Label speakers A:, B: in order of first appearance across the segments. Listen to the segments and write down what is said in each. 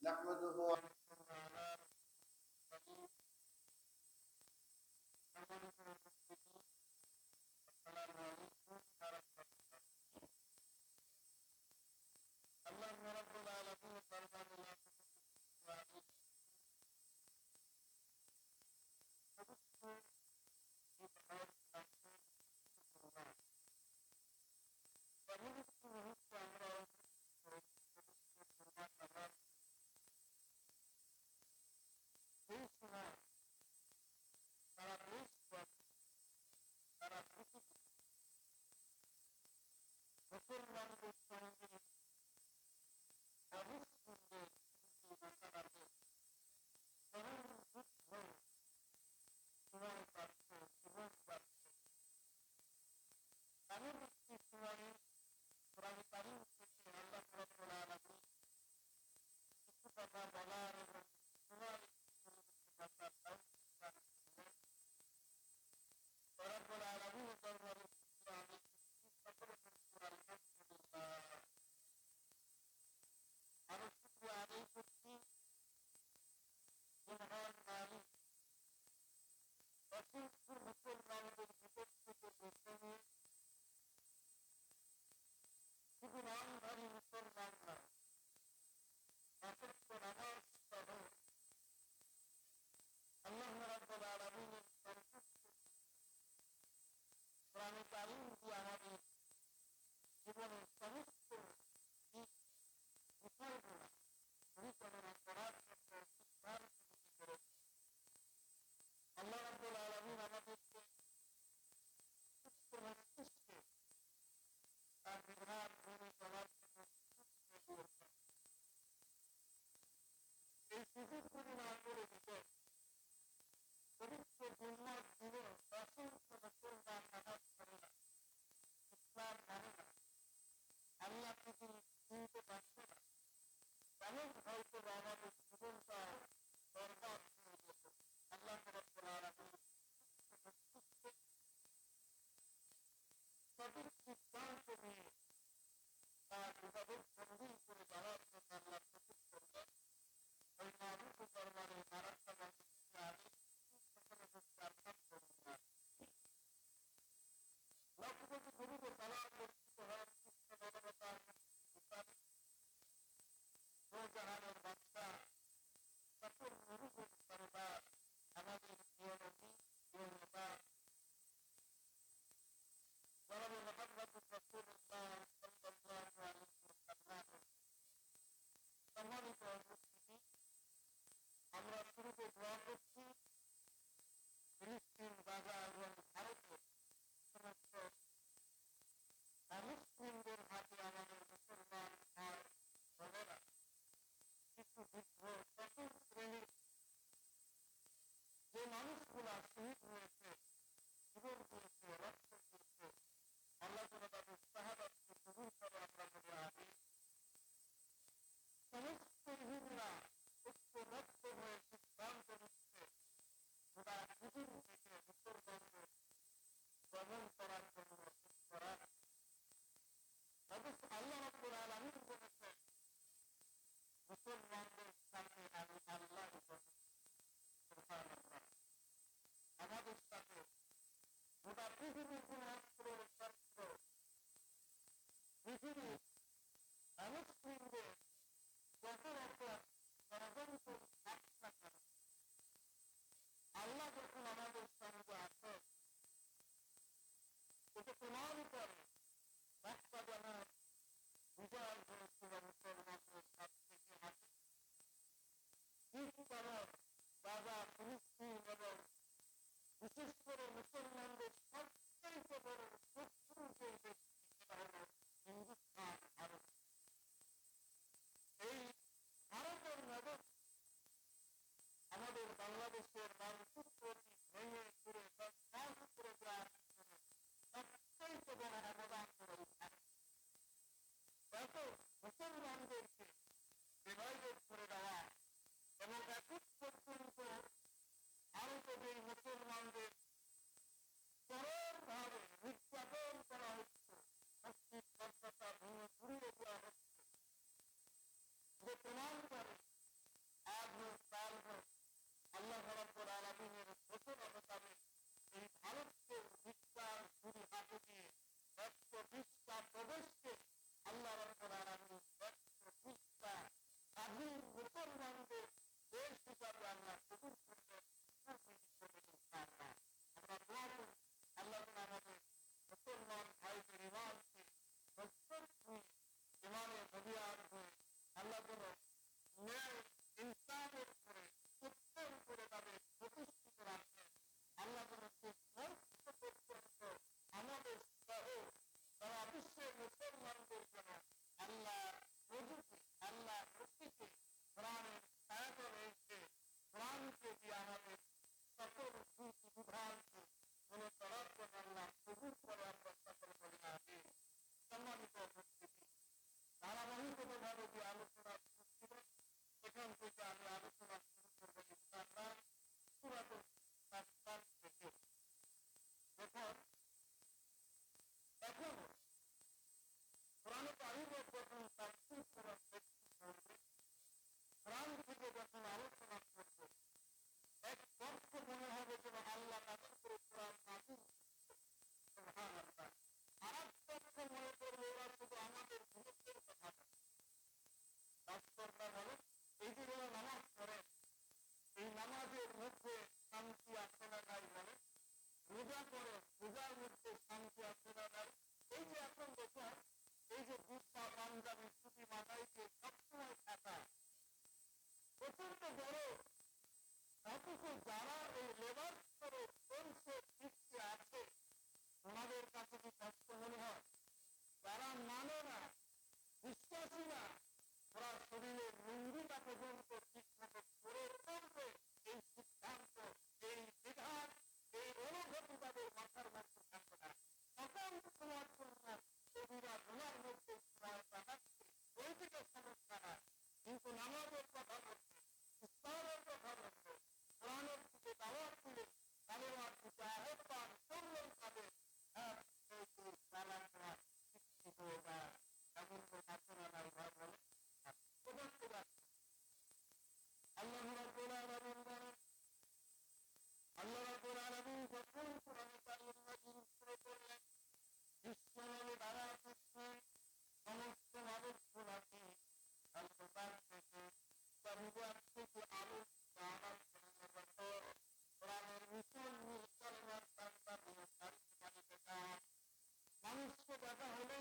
A: نحمده আলামিনের ঘোষণা মোতাবেক এই ভারতকে বিশাল ছুরি হাতে দিয়ে 120টা প্রদেশকে আল্লাহ রাব্বুল আলামিন 120টা স্বাধীন মুসলমানদের দেশ হিসাবে আল্লাহ কবুল করবেন। আমরা দোয়া করি আল্লাহ আমাদের মুসলমান ভাইদের ইমানকে মজবুত হয়ে ইমানে নবিয়ার হয়ে আল্লাহ যেন ন্যায় ইনসাফের করে উত্তম করে তাদের প্রতিষ্ঠিত রাখেন। আল্লাহ যেন শেষ মুহূর্ত পর্যন্ত আমাদের সহ সারা বিশ্বের মুসলমানদের যেন আল্লাহ নবীকে আল্লাহ রসিকে কোরআনের ছায়াতলে রেখে কোরআনকে দিয়ে আমাদের সকল নীতি বিধানকে মনে করার জন্য আল্লাহ কবুল করে আমরা সকলে বলি আমিন। সম্মানিত উপস্থিতি, ধারাবাহিকভাবে যে আলোচনা ছিল সেখান থেকে আমি আলোচনা শুরু করবো ইনশাআল্লাহ সূরাতুল ফাতর থেকে। দেখুন, এখনো কোরআন কারীমের যখন তাফসীর করার চেষ্টা করবে, কোরআন থেকে যখন আলোচনা করবে, এক পক্ষ মনে হবে যেন আল্লাহ তাদের উপরে কোরআন নাযিল করছে, সুবহানাল্লাহ। আর এক পক্ষ মনে করবে ওরা শুধু আমাদের বিরুদ্ধের কথা বলে। বাস্তবটা বলে এই যে ওরা নামাজ পড়ে, এই নামাজের মধ্যে শান্তি আছে না নাই বলে, রোজা করে রোজার মধ্যে শান্তি আছে না নাই। এই যে এখন দেখুন, এই যে জুব্বা পাঞ্জাবি টুপি মাথায় দিয়ে সবসময় থাকা প্রচন্ড বড়, অথচ যারা এই লেবাস করে চলছে শিখতে আছে ওনাদের কাছে কি কষ্ট মনে হয়? যারা মানে না, বিশ্বাসী না, ওরা শরীরের লুঙ্গিটা পর্যন্ত ঠিক মতো করে চলবে, এই সিদ্ধান্ত, এই বিধান, এই অনুভূতি তাদের মাথার মধ্যে থাকবে না। সকল সময়ের জন্য কবিরা গুনার মধ্যে সময় কাটাচ্ছে, ওই দিকে সমস্যা না, কিন্তু নামাজের কথা বলছে, ইসলামের কথা বলছে, কোরআনের দিকে দাওয়াত দিলে তাদের আর দিকে আহ্বান করলেন তাদের শিক্ষিত বা এমন ঘটনা নাই ভাই বলে আল্লাহ রাব্বুল আলামিন বলেন, আল্লাহ রাব্বুল আলামিন যখন কোরআনে কারীম নাযিল করে করলেন, বিশ্বনবী দ্বারা পৃথিবীর সমস্ত মানুষগুলোকে আল্লাহ থেকে শরীয়ত থেকে আলো দান করলেন। কোরআনের মিশন নিয়ে চলবার তার মানুষকে দেখা হলে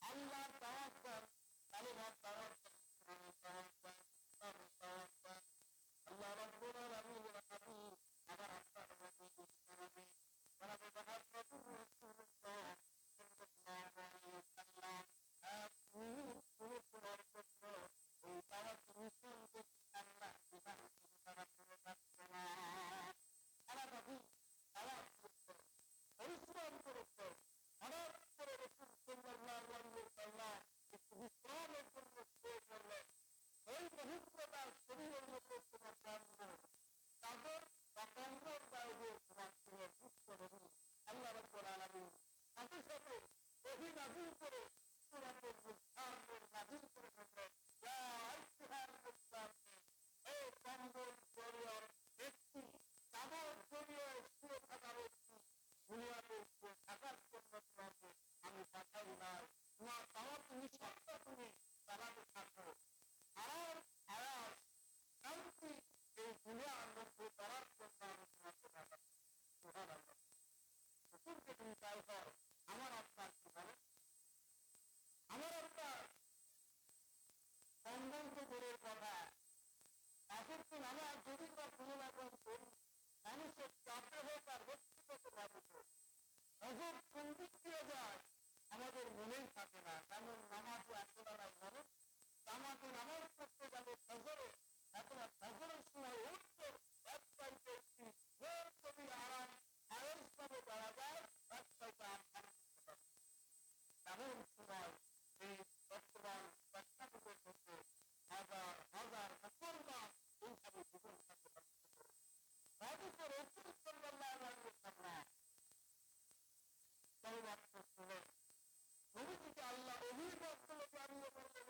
A: আল্লাহর দাওয়াত দেন, কালিমার দাওয়াত দেন, আল্লাহ রাব্বুল আলামিনের হাবিব আমার আপনার নবী বিশ্বনবী জনাবে মুহাম্মদ রাসূলুল্লাহ সাল্লাল্লাহু আলাইহি ওয়াসাল্লাম এক মিনিট শুরু করার জন্য এই দাওয়াত মিশনকে আল্লাহ বিধান করে তারা করে থাকছে না। তারা নবী দাওয়াত করছে, পরিশ্রম করেছে, হঠাৎ করে রাসূল সাল্লাল্লাহু আলাইহি ওয়াসাল্লাম একটু বিশ্রামের জন্য শুয়ে পড়লেন। ওই পবিত্রতার শরীরের মধ্যে তোমার কান্দন তাদের বা কম্বল বাইরে তোমার ছিলেন বিশ্বনবী আল্লাহ রাব্বুল আলামিন সাথে সাথে ওহী নাযিল করে সূরাতুল মুজাম্মিল নাযিল করে বললেন, ইয়া আইয়ুহাল মুজাম্মিল, হে কম্বল জড়িয়ার ব্যক্তি, চাদর জড়িয়ে শুয়ে থাকা ব্যক্তি, দুনিয়াতে শুয়ে থাকার জন্য তোমাকে আমি পাঠাই নাই, তোমার দাওয়াত নিঃশব্দ তুমি চালাতে থাকো। আর আয়াস শান্তি এই দুনিয়ার মধ্যে করার জন্য আমি তোমাকে পাঠাই। সুবহানাল্লাহ। রাসূলকে তুমি চাই হয়, আমার আপনার কি বলে? আমার আপনার কম্বল তো দূরের কথা, আসক্তি নামাজ যদি বা কোনো রকম করি, মানুষের চাপে হোক আর ব্যক্তিগত ভাবে হোক, অজব কোন দিক দিয়ে যায় আমাদের মনেই থাকে না। তেমন নামাজে একেবারে মনে জামাতে নামাজ পড়তে গেলে ফজরে, এখন ফজরের সময় উঠতে এক সাইডে একটি ছবি আরাম আয়েস ভাবে করা যায়, এক সাইডে আরাম করতে পারে। তেমন সময় এই বর্তমান প্রেক্ষাপটের মধ্যে হাজার হাজার মুসলমান এইভাবে জীবন থাকতে পারছে। অথচ রাসূল সাল্লাল্লাহু আলাইহি ওয়াসাল্লাম তওবাত করছিলেন, নবীজিকে আল্লাহ অভিযোগ করে জানিয়ে বললেন,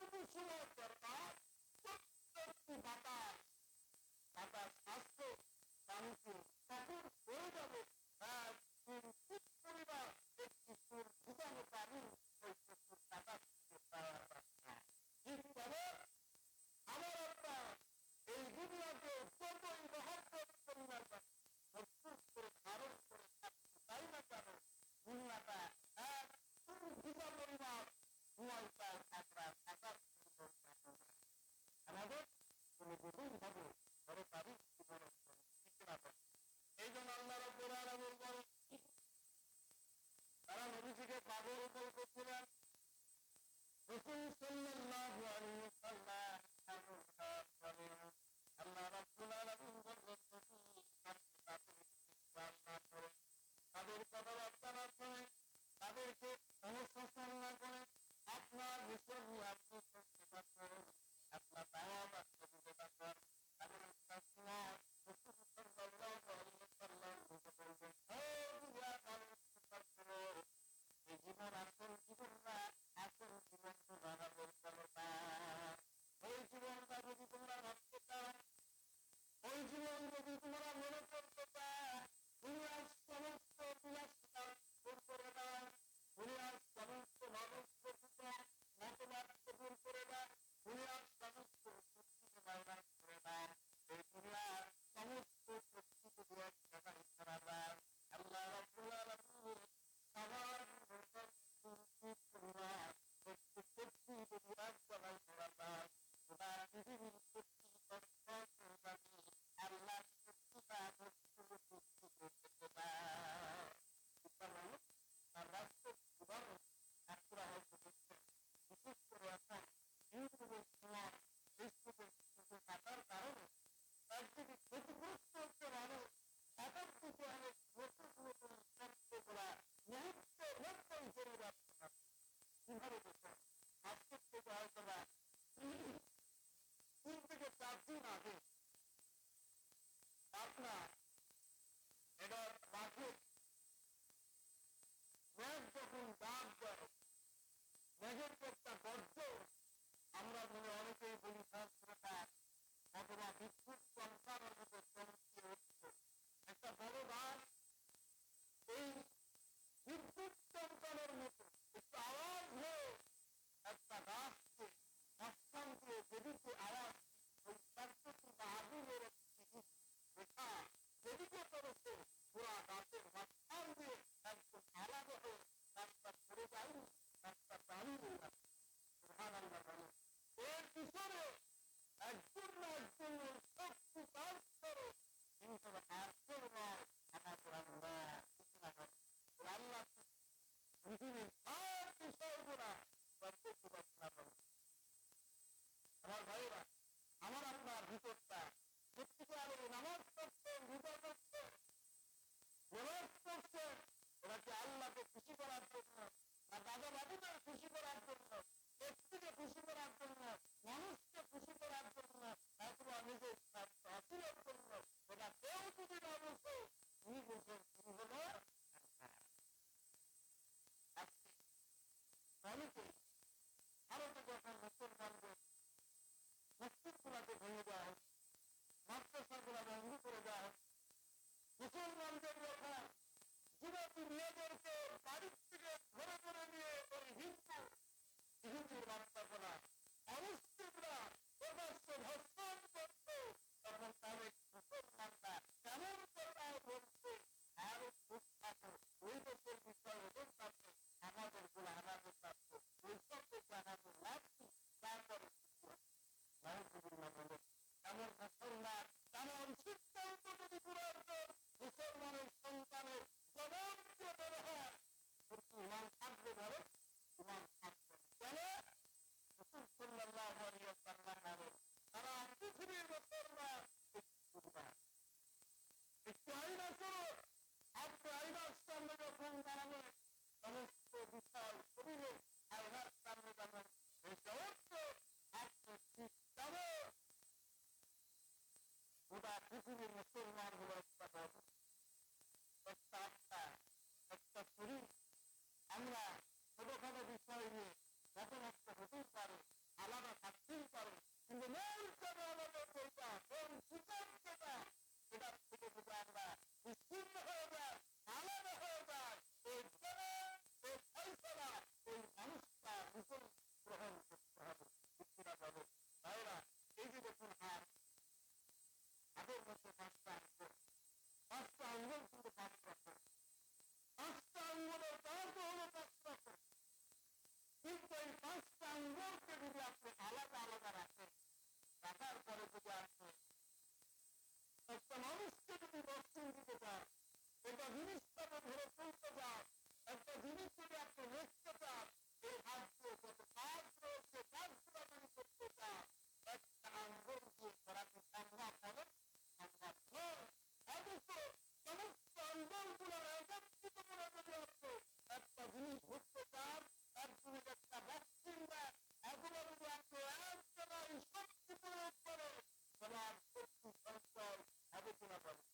A: যতটুকু সময় দরকার প্রত্যেকটি বাতাস বাতাস আসছে পানিতে তখন হয়ে যাবে ঠিক পরিবার একটি সুর ভিজানো পানি ওই প্রচুর বাতাস থেকে পাওয়ার কথা ঠিক তবে আমার আপনার এই দুনিয়াতে যতই মহাব্বত করি না মজবুত করে ধারণ করে থাকতে চাই না কেন দুনিয়াটা একদম ভিজা পরিবার ধোঁয়ায় থাকার থাকার আমাদের কোনো বহুই হবে বড় তারিখ জীবনের এই জন্য আল্লাহ রাব্বুল আলামিন বলেন তারা নবীজিকে পাগল বলতেছিলেন রাসূল সাল্লাল্লাহু আলাইহি ওয়াসাল্লাম আল্লাহ রাব্বুল আলামিন বলেন তাদের কথাবার্তা না শুনে তাদেরকে অনুশাসন না করে আপনার হিসেব নিয়ে আপনি করতে পারবেন আপনার দাওয়াত দিতে পারবেন তাদের এই জীবন আসল জীবন না আসল জীবন তোমার ওই জীবনটা যদি তোমরা ভাবতে চাও ওই জীবন যদি তোমরা মনে করতে চাও দুনিয়ার সমস্ত বিলাসিতা দূর করে দাও দুনিয়ার সমস্ত মানুষকে মতবাদকে দূর করে দাও দুনিয়ার সমস্ত শক্তিকে বাইরে করে দাও এই দুনিয়ার সমস্ত শক্তিকে দূর করা দাও আল্লাহ রাব্বুল আলামিন সবার আমরা মনে অনেকেই বলি অথবা বিদ্যুৎ সংস্থার মতো একটা বড় গাছ এই বিদ্যুৎ চমকানোর মতো একটু আওয়াজ হয়ে একটা গাছকে মাঝখান দিয়ে যেদিকে আওয়াজ ওই চারটি বাহাদুরের রেখা যেদিকে করেছে পুরা গাছের মাঝখান দিয়ে একদম আলাদা হয়ে গাছটা পড়ে যায়নি গাছটা দাঁড়িয়ে যাচ্ছে এর পিছনে একজন না একজনের শক্তি কাজ করে কিন্তু একজন নয় আল্লাহ পৃথিবীর সব বিষয়গুলা আমার ভাইরা আমার আপনার ভিতরটা সত্যিকারে নামাজ পড়ছেন রোজা করছেন নামাজ পড়ছেন ওরা কি আল্লাহকে খুশি করার জন্য না দাদা বাবুদের খুশি করার জন্য ব্যক্তিকে খুশি করার জন্য মানুষকে খুশি করার জন্য অথবা নিজের হাসিলের জন্য ওটা কেউ যদি না বলছে তিনি বলছেন তিনি হলো অনেকে ভারতে যখন মুসলমানদের মসজিদগুলাকে ভেঙে দেওয়া হয় মাদ্রাসাগুলা বন্ধ করে দেওয়া হয় মুসলমানদের যখন যুবতী মেয়েদেরকে বাড়ির থেকে ধরে ধরে নিয়ে ওই হিন্দুর বাচ্চাগুলা অমুসলিমরা প্রকাশ্যে ধর্ষণ করত তখন তাদের মুসলমানরা কেমন কথাও বলছে আরো খুব থাকো ওই দেশের বিষয় ওদের কাছে আমাদের গুলো আমাদের কাছে ওই সব থেকে আমাদের লাগছি তারপরে এমন মুসলমান তেমন সিদ্ধান্ত যদি পুরাতন মুসলমানের সন্তানের জনপ্রিয় ব্যবহার ইমান থাকবে ধরে ইমান থাকবে কেন তারা পৃথিবীর মুসলমান একটু আইন আসলো আপনি আইনার সামনে যখন দাঁড়াবেন সমস্ত বিষয় শরীরে আইনার সামনে যাবেন আপনি ঠিক যাবে গোটা পৃথিবীর মুসলমান হলো একটা বাবু একটা আত্মা একটা শরীর আমরা ছোটখাটো বিষয় নিয়ে ঘটনাস্থ হতেই পারে আলাদা আপনি আলাদা আলাদা রাখেন, রাখার পরে যদি আপনি একটা মানুষকে যদি দর্শন দিতে চান, একটা জিনিসটাকে ধরে তুলতে চান, একটা জিনিস যদি আপনি লিখতে চান, এই হাত দিয়ে যত কাজ রয়েছে কাজগুলো যদি করতে চান, একটা আন্দোলন দিয়ে করা কি সম্ভব হবে? সম্ভব নয়। অথচ সমস্ত আন্দোলনগুলোর একত্রিত করে যদি আপনি একটা জিনিস বুঝতে চান, তার জন্য একটা ভ্যাকসিন দেন, এগুলো যদি আপনি এক জায়গায় শক্তি প্রয়োগ করে সবার শক্তি সঞ্চয় হবে কিনা বলে।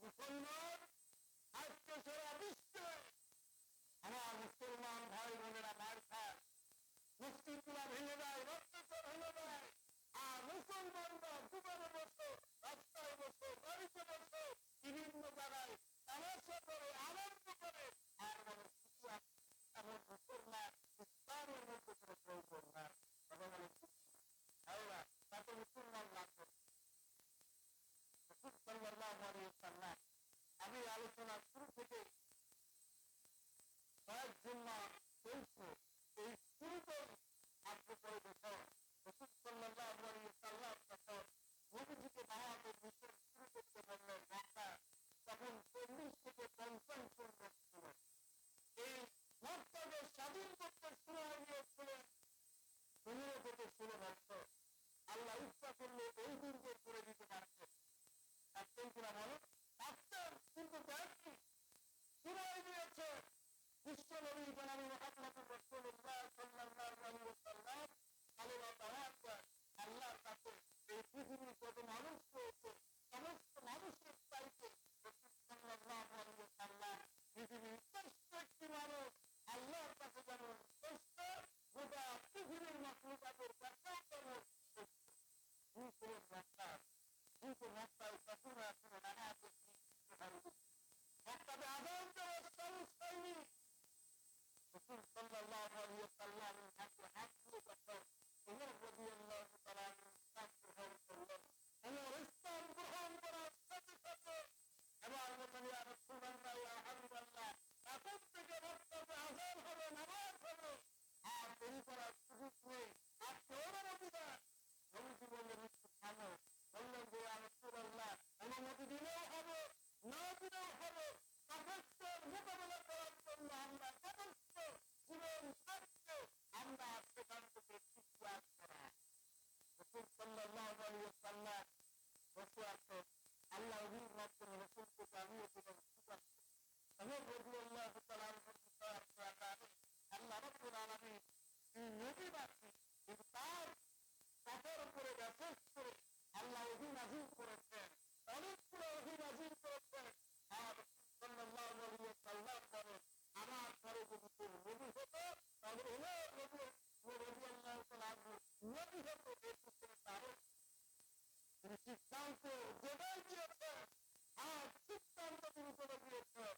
A: মুসলমান আজকে সারা বিশ্বে আমার মুসলমান ভাই বোনেরা মার খায়, মসজিদগুলা ভেঙে দেয়, রক্তচর ভেঙে দেয়, আর মুসলমানরা দোকানে বসে, রাস্তায় বসে, বাড়িতে বসে, বিভিন্ন জায়গায় তামাশা করে, আনন্দ করে, আর বলে কিছু এমন মুসলমান ইসলামের মধ্যে কোনো প্রয়োজন না। তবে বলে তাতে মুসলমান লাভ করে। আমি আলোচনা শুরু থেকে কয়েকজন চলছে, এই শুরুতেই আপনি করে দেখুন রসুল সাল্লাল্লাহু আলাইহি সাল্লাম যখন নবীজিকে দাওয়াতের মিশন শুরু করতে বললেন মক্কা, তখন 40 থেকে 50 জন লোক ছিল। এই মক্কাকে স্বাধীন করতে শুরু হয়েছিলেন 15 থেকে 16 বছর। আল্লাহ ইচ্ছা করলে এই দিনকে করে দিতে পারতেন, পারতেন কিনা বলো? পারতেন, কিন্তু দেননি, শুরু দিয়েছে বিশ্ব নবী জনাবি মুহাম্মদুর রাসূলুল্লাহ সাল্লাল্লাহু আলাইহি ওয়াসাল্লাম কালেমা দাওয়াত দেন। আল্লাহর কাছে এই পৃথিবীর যত মানুষ রয়েছে সমস্ত মানুষের চাইতে রাসূল সাল্লাল্লাহু আলাইহি ওয়াসাল্লাম পৃথিবীর শ্রেষ্ঠ একটি মানুষ, আল্লাহর কাছে যেমন শ্রেষ্ঠ, গোটা পৃথিবীর মাখলুকাতের কাছেও তেমন শ্রেষ্ঠ। কিন্তু মক্কায় তখন আসলে নামাজ মক্কাতে আযান দেওয়ার সাহস হয়নি। রাসূল সাল্লাল্লাহু আলাইহি ওয়াসাল্লামের হাতে হাত দিয়ে তখন ওমর রাদিয়াল্লাহু তাআলা ইসলাম গ্রহণ করলেন। ওমর ইসলাম গ্রহণ করার সাথে সাথে এবার বললেন ইয়া রাসূলুল্লাহ ইয়া হাবিবাল্লাহ, এখন থেকে মক্কাতে আযান হবে, নামাজ হবে, আর দেরি করার সুযোগ নেই, আপনি অনুমতি দেন। নবীজি বললেন একটু থামো। বললেন যে ইয়া রাসূলুল্লাহ, অনুমতি দিলেও হবে, না দিলেও হবে, কাফেরদের মোকাবেলা করার জন্য আমরা যথেষ্ট, জীবন থাকতে আমরা সেখান থেকে ইতিহাস করা। রাসূল সাল্লাল্লাহু আলাইহি ওয়াসাল্লাম বসে আছেন, আল্লাহ ওহীর মাধ্যমে রাসূলকে জানিয়ে দিলেন ঠিক আছে। ওমর রাদিয়াল্লাহু তাআলা আল্লাহ রাব্বুল আলামিন এই নবীবাসী কিন্তু তার কথার উপরে মেসেজ করে আল্লাহ ওহী নাযিল করেছেন, অনেকগুলো ওহী নাযিল করেছেন। আর সাল্লাল্লাহু আলাইহি ওয়াসাল্লাম বলেন আমার পরে যদি কেউ নবী হতো তাহলে ওমর রাদিয়াল্লাহু তাআলা নবী হতো। এর পিছনে কারণ তিনি সিদ্ধান্ত যেটাই দিয়েছেন, আর সিদ্ধান্ত তিনি করে দিয়েছেন।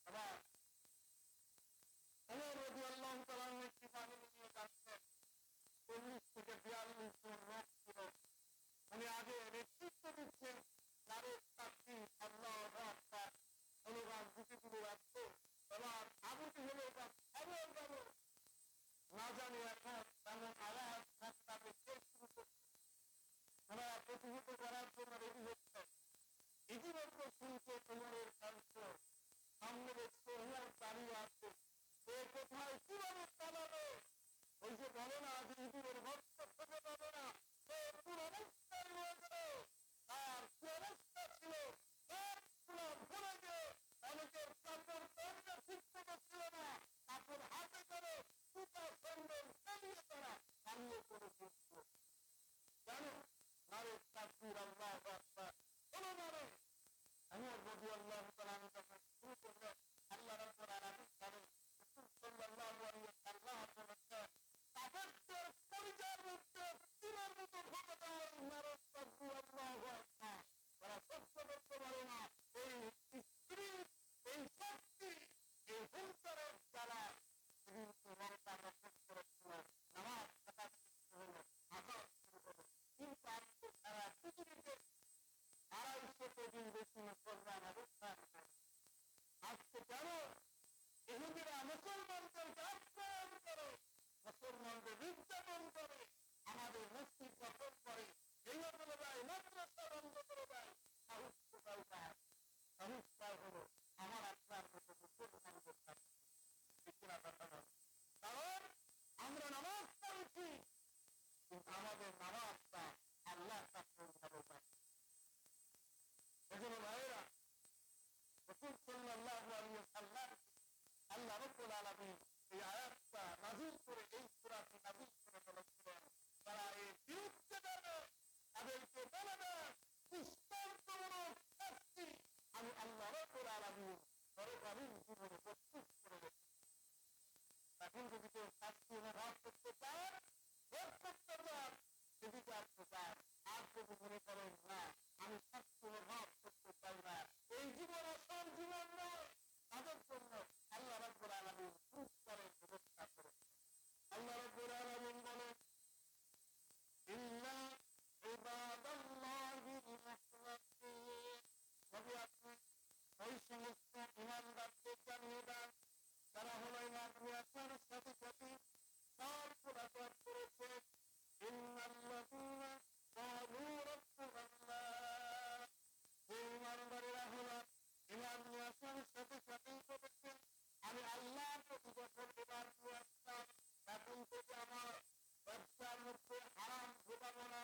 A: আবার ওমর রাদিয়াল্লাহু তাআলা একটি বাহিনী নিয়ে যাচ্ছেন, 40 থেকে 42 জন লোক ছিল। উনি আগে নেতৃত্ব দিচ্ছেন, নারীর তাকবীর, আল্লাহু আকবার, অনুগান দিতে দিতে যাচ্ছে। এবার আবু জেহেলের খবর গেল, না জানি এখন তেমন আওয়াজ তাকে শেষ শুরু করছে, ওরা প্রতিহত করার জন্য রেডি হচ্ছে। ইতিমধ্যে শুনছে ওমরের কণ্ঠ, সামনে দেখছে ওমর দাঁড়িয়ে আছে, সে কোথায় কিভাবে পালাবে? ওই যে বলে না যে ইঁদুরের ভক্ত খুঁজে পাবে না, সে পুরো অবস্থায় রয়েছে। তার কি অবস্থা ছিল সবগুলো ভুলে গিয়ে অনেকের কাপড় প্যান্টে ঠিক মতো ছিল না, কাপড় হাতে করে জুতা স্যান্ডেল পেরিয়ে তারা সামনে করে দিচ্ছিল। জানো নারীর তাকবীর, আল্লাহু আকবার, কোনো মানে ওমর রাদিয়াল্লাহু তাআলা যখন শুরু করলেন, আল্লাহ রাব্বুল আলামিন বলেন রাসূল সাল্লাল্লাহু আলাইহি ওয়াসাল্লাম বলেছেন কাফেরদের পরিচয়ের মধ্যে তীরের মতো ঢুকে দেওয়ার নারীর তাকবীর, আল্লাহু আকবার। তারা সহ্য করতে পারে না এই স্ত্রী, এই শক্তি, এই হুঙ্কারের জ্বালা। কিন্তু মক্কা দখল করেছিলেন, নামাজ কাটা শুরু হলো, আযান শুরু হলো। কিন্তু আজকে সারা পৃথিবীতে 250 কোটির বেশি মুসলমান অবস্থান الذين قالوا ربنا الله যে ইমানদারেরা হলো ইমান নিয়ে আসার সাথে সাথেই বলেছেন আমি আল্লাহর প্রতি যখন ইমান নিয়ে আসলাম এখন থেকে আমার ব্যবসার মধ্যে হারাম ঢোকাবো না,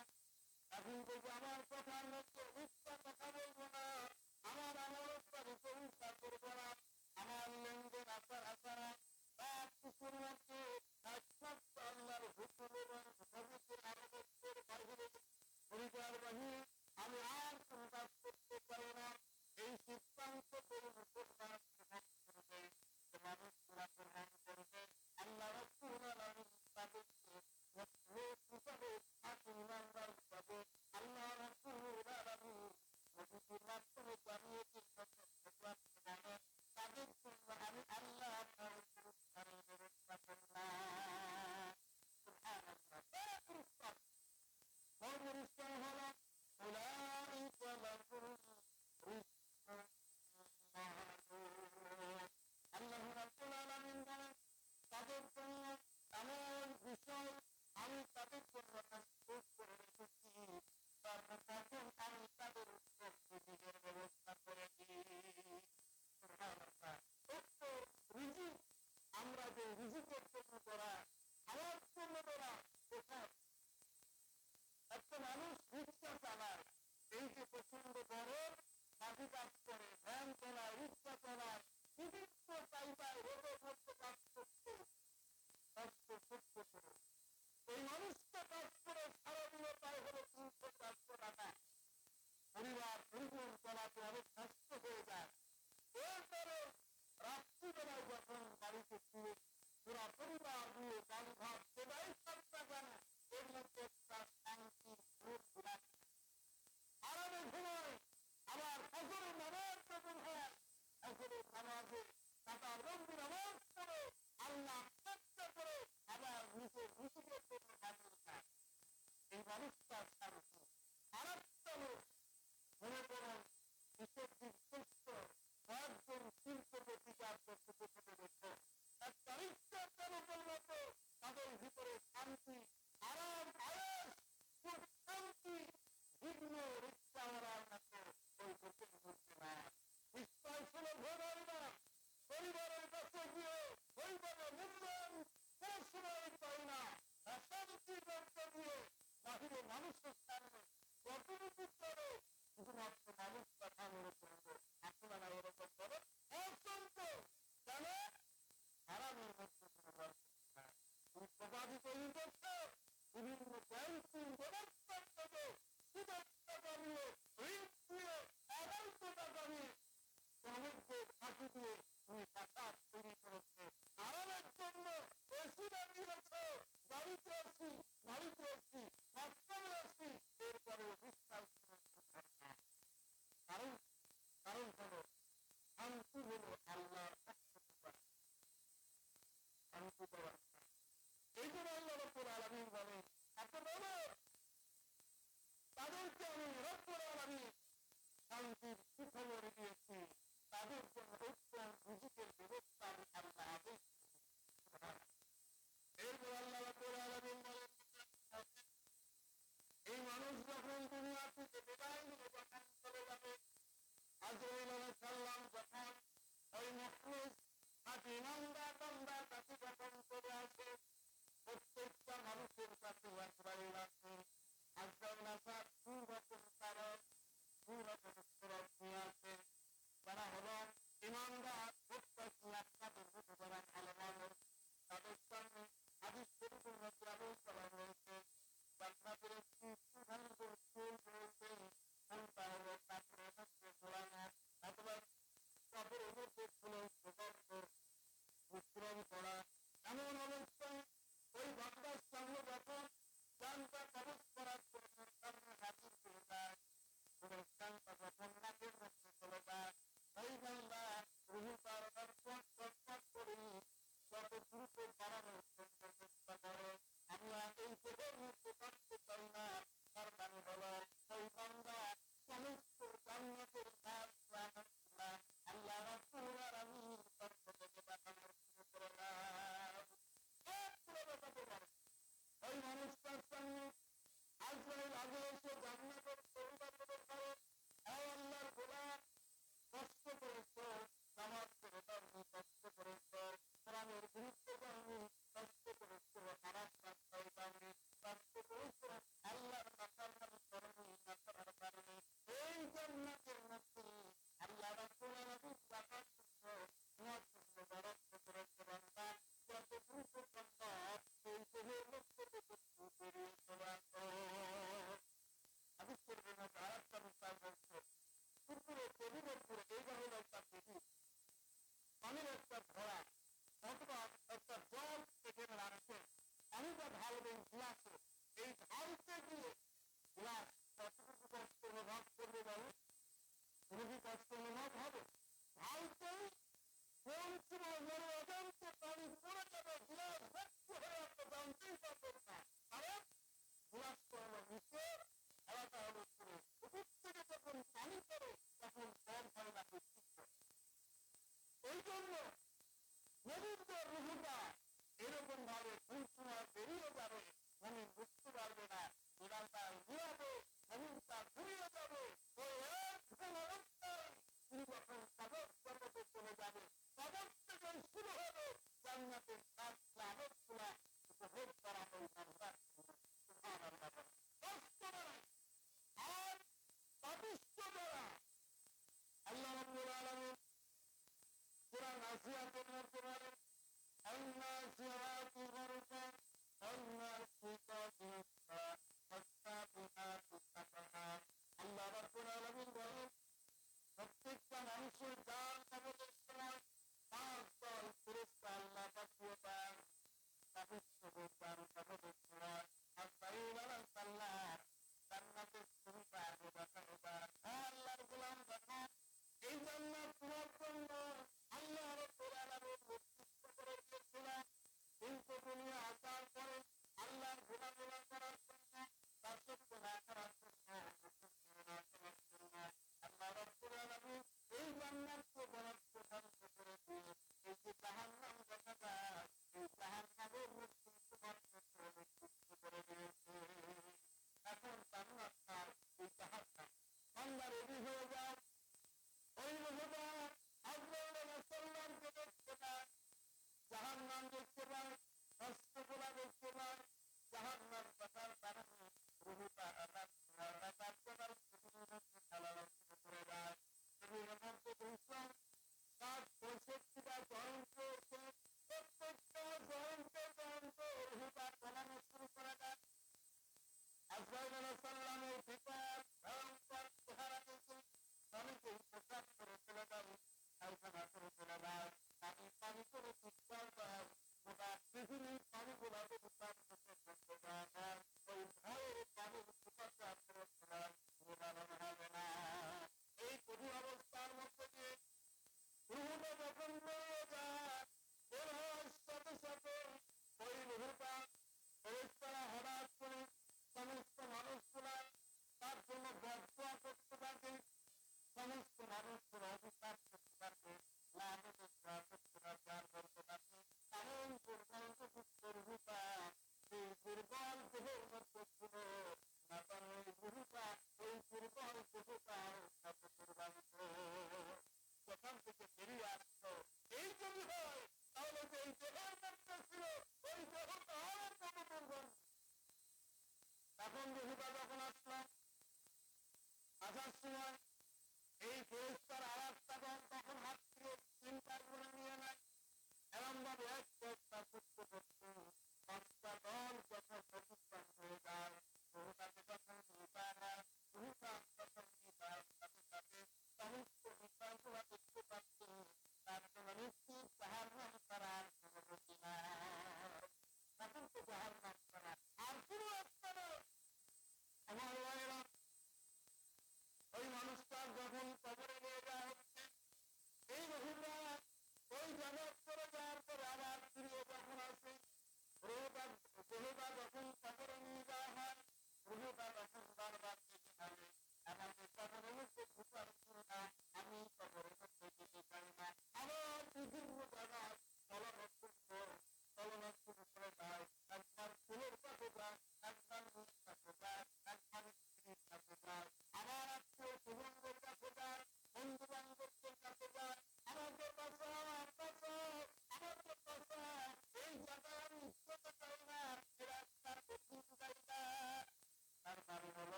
A: এখন থেকে আমার কথার মধ্যে মিথ্যা কথা বলবো না, আমার আমলটাকে উল্টা করবো না, আমার লেনদেন আচার আচারা সব কিছুর মধ্যে একমাত্র আল্লাহর হুকুম এবং সবুজের আরবের বাহিরে পরিবার বাহিরে আমি আর কোন কাজ করতে পারি না। এই সিদ্ধান্ত করে মুসলমান গ্রহণ করবে, মানুষরা গ্রহণ করবে। আল্লাহ রাব্বুল আলামিন তাদেরকে মুসলিম হিসাবে ইমানদার হিসাবে আল্লাহ রাব্বুল আলামিন নবীর মাধ্যমে জানিয়ে দিয়েছেন তাদের জন্য আমি আল্লাহ পুরস্কারের ব্যবস্থা করলাম। সুবহানাল্লাহ। পুরস্কার হলো أولئك لهم رزق معلوم। আল্লাহ রাব্বুল আলামিন বলেন তাদের জন্য এমন বিষয় আমি তাদের জন্য প্রস্তুত করে রেখেছি, তখন আমি তাদের উপর রিজিকের ব্যবস্থা করে দিই। সুবহানাল্লাহ। রিজিক আমরা যে রিজিকের জন্য করা আমার জন্য করা কোথায় একটা মানুষ রিক্সা চালায়, এই যে প্রচন্ড গরম মাটি কাজ করে ভ্যান চালায় রিক্সা চালায় বিভিন্ন জায়গায় রোদের মধ্যে কাজ করতে কষ্ট করতে করে এই মানুষটা কাজ করে সারাদিনে পায় হলো 300-400 টাকা, পরিবার পরিজন চালাতে অনেক কষ্ট হয়ে যায়। এরপরে রাত্রিবেলায় যখন বাড়িতে ফিরে পুরা পরিবার নিয়ে গান ভাত সেটাই সবটা জানে এর মধ্যে একটা শান্তির ঘুম ঘুরা আরামে ঘুমায়। আবার ফজরের নামাজ যখন হয় ফজরের নামাজে তার রঙিন নামাজ পড়ে আল্লাহ চেষ্টা করে আবার নিজের রিজিকের জন্য হাজির হয়। এই মানুষটার শান্তি। আরেকটা লোক মনে করেন বিশেষ দিক শ্রেষ্ঠ কয়েকজন শিল্পকে বিচার করতে পেতে দেখো একটা রিক্সার চালকের মতো তাদের ভিতরে শান্তি আরাম আয়েস সুখ শান্তি ভিন্ন রিক্সাওয়ালার মতো ওই লোকের মধ্যে না। রিক্সায় ছিল ভোগার না, পরিবারের কাছে গিয়ে ওইভাবে মূল্যায়ন কোন সময় পাই না, শান্তি করতে গিয়ে বাহিরে মানুষের সামনে কতটুকু করে শুধুমাত্র মানুষ কথা মনে করবে। আপনারা এরকম করে অসংখ্য কেন হারামের মধ্যে কোনো দরকার তুমি প্রবাদী তৈরি করছো বিভিন্ন ব্যাংকিং ব্যবস্থার থেকে সুদের টাকা নিয়ে ঋণ দিয়ে অবৈধ টাকা নিয়ে শ্রমিকদের ফাঁকি দিয়ে তুমি টাকা তৈরি করেছো আরামের জন্য এসি লাগিয়েছো, গাড়িতে আসি গাড়িতে আসি রাস্তায় আসি এরপরে বিশ্বাস কারণ কারণ হলো শান্তি হলো আল্লাহর শান্তি দেওয়া। এই জন্য আল্লাহ রাব্বুল আলামিন বলেন আপনারা তাদেরকে আমি রাব্বুল আলামিন শান্তির সুখবর দিয়েছি, তাদের জন্য উত্তম রিজিকের ব্যবস্থা আমি আল্লাহ আদেশ করেছি। এরপর আল্লাহ রাব্বুল আলামিন বলেন এই মানুষ যখন দুনিয়া থেকে বিদায় নিয়ে যখন চলে যাবে আজরাইল আলাইহিস সালাম যখন ওই মুখলিস খাঁটি ইমানদার বান্দার কাছে যখন চলে আসে প্রত্যেকটা মানুষের কাছে আজরাইল আসে। আজরাইল আসার 2 রকম কারণ 2 রকম সুরত নিয়ে আসে। যারা হলো ইমানদার প্রত্যেকটি আপনাদের মধ্যে যারা ভালো মানুষ তাদের সামনে হাদিস শরীফের মধ্যে আলাইহিস সালাম রয়েছে জান্নাতের একটি সুগন্ধ ফুল রয়েছে, ফুলটা হলো কাপড়ের মধ্যে ঝোলানো অথবা কাপড়ের মধ্যে ফুলের সুগন্ধ মিশ্রণ করা। এমন কষ্ট অনুভব হবে। হয়তো কোন সময় মনে অজান্তে পানি পড়ে যাবে, গ্লাস ভর্তি হয়ে আপনি জানতেই পারবেন না। কারণ গ্লাসটা হলো নিচে, খেলাটা হলো উপরে। উপর থেকে যখন পানি পড়ে তখন কম হয় না, এই জন্য নবীদের রুহুটা এরকম ভাবে কোন সময় বেরিয়ে যাবে, নবী বুঝতে পারবে না। বিড়ালটা ঘুরাবে, নবীনটা ঘুরিয়ে যাবে। ওই একজন অবস্থায় তিনি যখন কবর জগতে চলে যাবে, কবর থেকে শুরু হবে জান্নাতের কাজ আলোচনা উপভোগ করা হয়। আর পাপিষ্ঠ যারা, আল্লাহ রাব্বুল আলামিন সূরা নাসিয়াতের মধ্যে বলেন, الناصرات غرقا الناشطات نشطا فالسابقات سبقا। আল্লাহ রাব্বুল আলামিন বলেন, প্রত্যেকটা মানুষের জান কবরের সময় 5 দল ফেরেশতা আল্লাহ পাঠিয়ে দেন। পাপিষ্ঠদের জান কবরের সময় আসসালামু আলাইকুম, জান্নাতের শুরুটা আগে দেখানো যায়। আল্লাহর গোলাম দেখো, এই জান্নাত তোমার জন্য আল্লাহ রাব্বুল আলামিন নির্দিষ্ট করে দিয়েছিলেন। কিন্তু দুনিয়া আসার পরে আল্লাহর গুনাহগুলো করার জন্য, দাসত্ব না করার জন্য, আল্লাহ রাব্বুল আলামিন এই জান্নাতকে বরাদ্দ করে দিয়ে এই যে জাহান্নাম দেখা যায়, এই জাহান্নামের মৃত্যু তোমার জন্য নির্দিষ্ট করে দিয়েছে। এখন জান্নাত আর এই জাহান্নাম, বান্দা রেডি হয়ে যায়। ওই মহিলা আজরাইল সাল্লামকে দেখতে পায়, জাহান্নাম দেখতে পায়, কষ্টগুলা দেখতে পায়। জাহান্নাম দেখার কারণে রুহুটা হঠাৎ করে যায়। শরীরের মধ্যে 265টা জয়েন্ট রয়েছে, প্রত্যেকটা জয়েন্টে রুহুটা চালানো শুরু করে দেয়। আজরাইল সাল্লামের ভিতর ভয়ঙ্কর চেহারা দেখে অনেকেই পোশাক করে চলে যাবে, পায়খানা করে চলে যায়, পানি করে চিৎকার দেয়, গোটা পৃথিবীর পানিগুলোকে বিচার করতে করতে যায়। ওই ভয়ের পানির সুপারটা আপনার নিবারণ হবে না। এই কঠিন অবস্থার মধ্যে দিয়ে রুহুটা যখন বেরিয়ে যায়, বের হওয়ার সাথে সাথে ওই রুহুটা ফেরেশতারা হঠাৎ করে সমস্ত মানুষগুলা তার জন্য বদদোয়া করতে থাকে, সমস্ত মানুষগুলো অধিকার করতে থাকে, করতে থাকে। এমন পর্যন্ত রুহুটা এই দুর্বল দেহের মধ্যে ছিল না, কারণ ওই রুহুটা এই দুর্বল দেহটাও সাথে দুর্বাহিত যখন থেকে বেরিয়ে আসতো। এই যদি হয় তাহলে যে এই দেহের মধ্যে ছিল ওই দেহটা আরো কত দুর্বল। এখন রুহুটা যখন আসলো, আসার সময় এই ফেরেশতার আওয়াজটা তখন হাত থেকে চিন্তার করে নিয়ে নেয়, এমন ভাবে একটা করতে করতে 5টা দল যখন প্রতিষ্ঠান হয়ে যায়, রুহুটাকে যখন নিয়ে যায়, রুহুটা যখন নিয়ে যায় সাথে সাথে সমস্ত বিষয়গুলো দেখতে পাচ্ছি, তার জন্য নিশ্চিত জাহান্নাম করার কোনো গতি নাই। তখন তো জাহান্নাম করা আর কোনো রাস্তা নেই। আমার ভাইয়েরা, ওই মানুষটার যখন কবরে নিয়ে যাওয়া হচ্ছে, এই রুহুটা ওই জায়গায় চলে যাওয়ার পরে আবার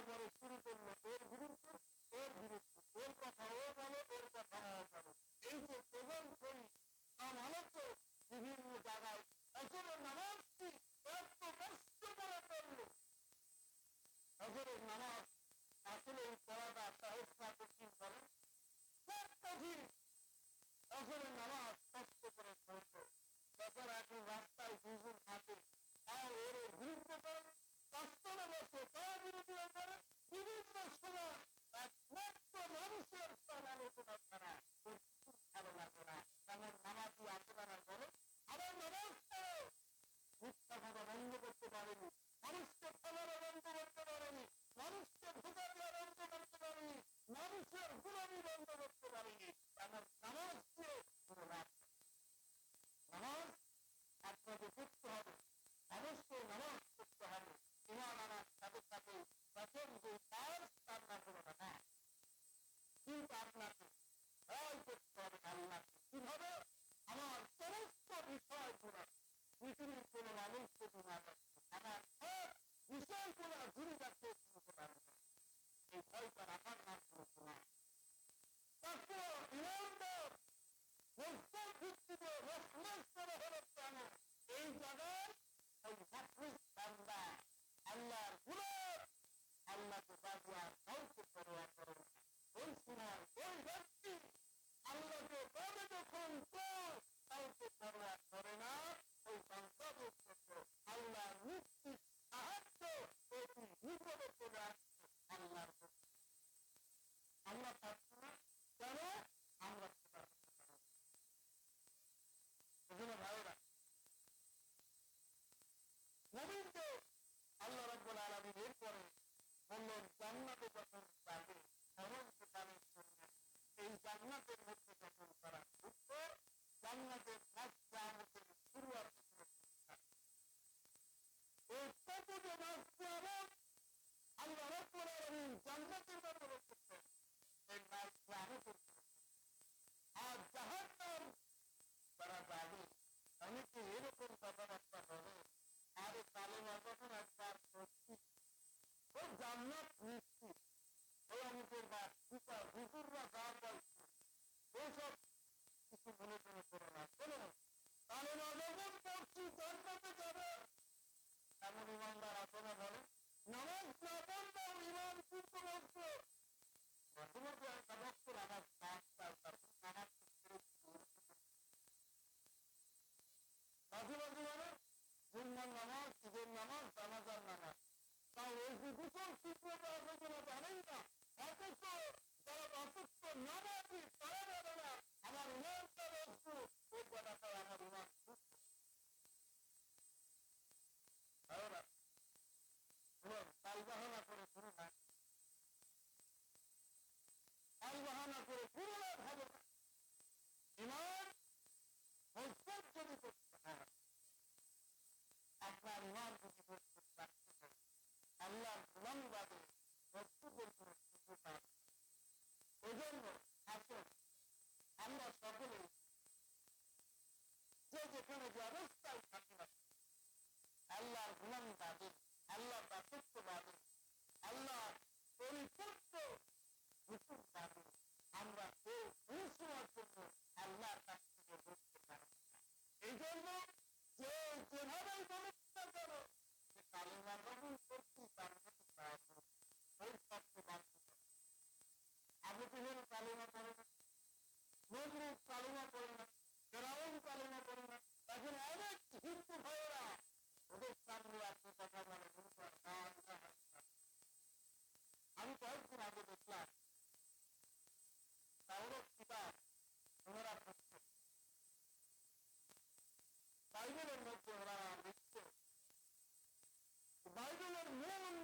A: একেবারে শুরু করলো ওর বিরুদ্ধে, ওর বিরুদ্ধে, ওর কথা ও বলে, ওর কথা ও বলে। এই যে প্রধান করি আমাকে বিভিন্ন জায়গায় আসলে নামাজটি এত কষ্ট করে করলো। আসলে নামাজ আসলে এই পড়াটা সহজ না কঠিন বলেন, খুব কঠিন। আসলে নামাজ কষ্ট করে পড়তো। তখন এখন রাস্তায় দুজন থাকে, আর ওর বিরুদ্ধে করেন, রাস্তায় বসে তার বিরুদ্ধে করে বিভিন্ন সময় একমাত্র মানুষের আলোচনা করা ভালো লাগে না। তেমন নামাজি আলোচনা বলে আবার নামাজ পড়ো, মিথ্যা কথা বন্ধ করতে পারেনি, মানুষকে ফেলানো বন্ধ করতে পারেনি, মানুষকে ধোকা দেওয়া বন্ধ করতে পারেনি, মানুষের গুলামি বন্ধ করতে পারেনি। তেমন নামাজ দিয়ে কোনো লাভ নেই। নামাজ আপনাকে করতে হবে, অবশ্যই নামাজ করতে হবে। ইমাম আনার সাথে সাথে প্রথম যে কাজ তার না কোনো না, কিন্তু আপনাকে ভয় করতে হবে আল্লাহকে। কিভাবে? আমার সমস্ত বিষয়গুলো পৃথিবীর কোনো মানুষ যদি না যাচ্ছে, আমার সব বিষয়গুলো ঘুরে যাচ্ছে শুনতে পারবে, এই ভয়টা রাখার নাম করছে না। তারপর ইমানদার রসুল ভিত্তিতে রসুলের করে হলো কেন এই জায়গায় ওই মুখলিস বান্দা আল্লাহর গুলাম আল্লাহকে বাজিয়া কাউকে পরোয়া করে না। ওই সময় ওই ব্যক্তি আল্লাহকে পাবে যখন কেউ কাউকে পরোয়া করে না, ওই বান্দাদের ক্ষেত্রে আল্লাহর মুক্তির সাহায্য অতি বিপদে চলে আসছে আল্লাহর কাছে। আল্লাহ পাচ্ছি না কেন? আমরা সেটা করতে পারি। এজন্য ভাইরা নবীনকে আল্লাহ রাব্বুল আলামিন এরপরে বললেন জান্নাতে যখন যাবে তখন সেখানে শুনবেন এই জান্নাতের মধ্যে যখন তারা ঢুকবে, জান্নাতের মাস জামতের শুরু আছে এই কত যে মাস জামত আল্লাহ রাব্বুল আলামিন জান্নাতের ব্যাপারে করতেন, এই মাস জামতের আর জাহান্নাম তারা যাবে। অনেকে এরকম কথাবার্তা বলে, আরে কালেমা যখন একবার করছি ওই জান্নাত নিশ্চিত, ওই অনেকের বাদ পিতা হুজুররা যা বলছে ওইসব কিছু মনে করে করে না। কেন কালেমা যখন করছি জান্নাতে যাবে এমন ইমানদার আছে না? বলে নামাজ না পড়লেও ইমান কিন্তু বলছে মাঝে মাঝে একটা ভক্ত নামাজ নামাজ মাঝে মাঝে মানে জুম্মার নামাজ, ঈদের নামাজ, জানাজার নামাজ, তাও ওই যে দুটোর সূত্রটা আছে কিনা জানেন না। অথচ যারা অসুস্থ নামাজি তারা বলে না আমার ইমানটা বস্তু ওই কথাটাই আমার ইমান সুস্থ। তাই বাহানা করে শুরু না, তাই বাহানা করে পুরো ভাবে না। ইমান মজবুত যদি করতে হয়, আপনার ইমান যদি মজবুত রাখতে হয়, আল্লাহর গোলামি বাদে মজবুতের কোনো সুযোগ আছে। এই জন্য আসুন আমরা সকলে যে যেখানে যে অবস্থায় থাকি না আল্লাহর গোলামি বাদে, আল্লাহর দাসত্ব বাদে, আল্লাহর পরিপূর্ণ হুকুম বাদে আমরা কেউ কোনো সময়ের জন্য আল্লাহর কাছ থেকে বুঝতে পারি না। এই জন্য যে যেভাবেই ব্যবস্থা করো যে কালিমা গ্রহণ করছি তার মধ্যে ওই সবকে বাধ্য করে। আবু জেহেল কালিমা করে না, নজরুল কালিমা করে না, ফেরাউন কালিমা করে না, তখন অনেক হিন্দু ভাইয়েরা ওদের সামনে আপনি কথা বলে আমি কয়েকদিন আগে দেখলাম তাওরাত কিতাব ওনারা পড়ছে, বাইবেলের মধ্যে ওরা লিখছে বাইবেলের মূল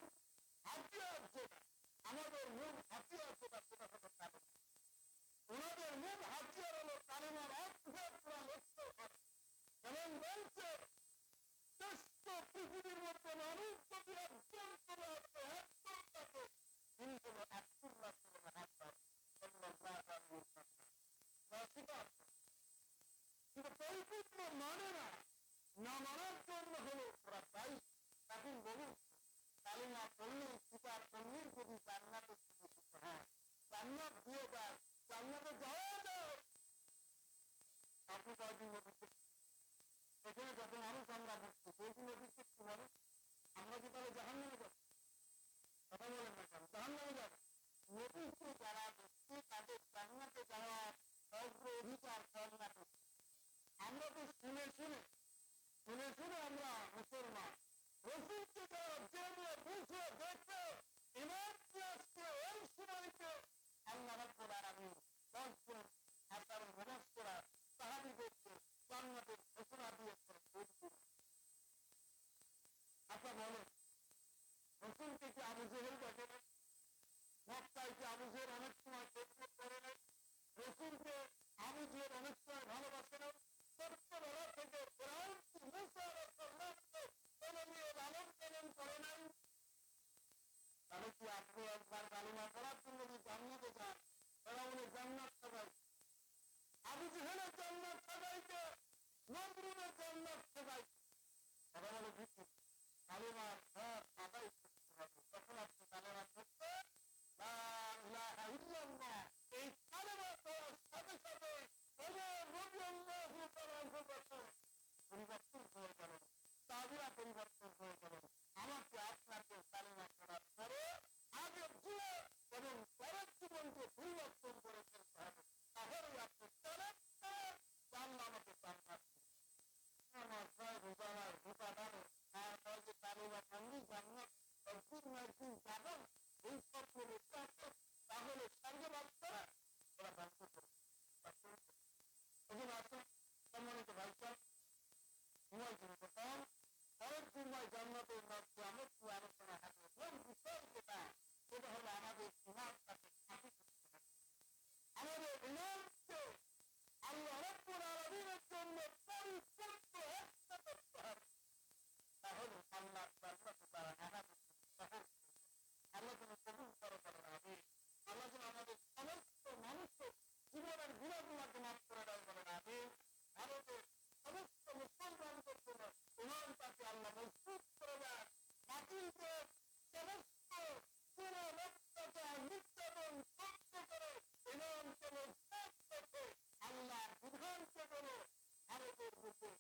A: হাতিয়ার যেটা, আমাদের মূল হাতিয়ার যেটা সেটা হলো কালেমা। ওনাদের মূল হাতিয়ার হলো কালেমার অর্থের পুরা লক্ষ্য করে। যেমন বলছে শ্রেষ্ঠ পৃথিবীর মধ্যে মানুষ যদি একজন করে আছে একজন থাকে তিনি হলো আব্দুল্লাহ কিন্তু পরিপূর্ণ মানে না, না মানার জন্য হলো ওরা দায়ী। তখন বলুন কালিমা পড়লেই কিতাব পড়লেই যে কয়েকদিন নদীতে এখানে যত মানুষ আমরা বুঝছি সেই নদীতে কি বলে আমরা কি তাহলে জাহান নামে যাবো? কথা বলেন না কেন জাহান নামে যাবো? নদীতে যারা বুঝছি তাদের জান্নাতে যাওয়ার অগ্র অধিকার জান্নাতে। আমরা তো শুনে শুনে আমরা মুসলমান রসুলকে যারা জেনে বুঝে দেখে ইমানকে আসছে ওই সময়কে আল্লাহ রাব্বুল আলামিন 10 জন হাজার মুবাশশিরা সাহাবীদেরকে জান্নাতের ঘোষণা দিয়েছেন। আচ্ছা বলো রসুলকে কি আবু জেহেল দেখে না? মক্কায় কি আবু জেহেল অনেক সময় খেদমত করে নাই? রসুলকে আবু জেহেল অনেক সময় ভালোবাসে না? ছোট্টবেলা থেকে ফিরআউন মুসা আলাইহিস সালামকে কোন নিয়ে লালন পালন করে নাই? তাহলে কি আপনি একবার কালিমা পড়ার জন্য যদি জান্নাতে যান ফিরআউনের জান্নাত সাজাই, আবু জেহেলের জান্নাত সাজাইতে, নমরুদের জান্নাত সাজাইতে, কথা বলে দিচ্ছি কালিমার সব সাজাই করতে হবে। তখন আপনি কালিমা পড়তে লা ইলাহা ইল্লাল্লাহ এই কালিমা পড়ার সাথে সাথে রাদিয়াল্লাহু তাআলা পরিবর্তন হয়ে গেলেন, তাবিরা পরিবর্তন হয়ে গেলেন। আমাকে আপনাকে কালিমা পড়ার পরে আগে দিয়ে এবং পরের জীবনকে পরিবর্তন করে ফেলতে হবে। তাহলে আপনি জান্নাতে জান্নাত আমার জয় বোঝায় বোঝা জানো আর যে কালিমা পড়লি জান্নাত একদিন না একদিন যাবেন এই স্বপ্ন লিখতে আছে। তাহলে সঙ্গে বাচ্চারা ওরা জানতে পারে আসুন সম্মানিত ভাইসা সময় কিন্তু কম পরের সময় জান্নাতের মধ্যে আমার কি আলোচনা হবে বিষয় সেটা হলো আমাদের ইমানটাকে খাঁটি করতে হবে। আমাদের ইমানকে আল্লাহ রাব্বুল আলামিনের জন্য পরিপূর্ণ হত্যা করতে হবে। তাহলে আল্লাহ জান্নাতে তারা আমাদের সহজ আল্লাহ যেন কবুল করে বলেন আমিন। আল্লাহ যেন আমাদের সমস্ত মানুষের জীবনের গুণাগুলাকে মাফ করে দেয় বলেন আমিন। ভারতের সমস্ত মুসলমানদের জন্য ইমানটাকে আল্লাহ মজবুত করে দেন। বাতিলকে সমস্ত পুরোটাকে নির্যাতন ধ্বংস করে ইমানকে মজবুত করতে আল্লাহ বিধানকে বলে ভারতের বুকে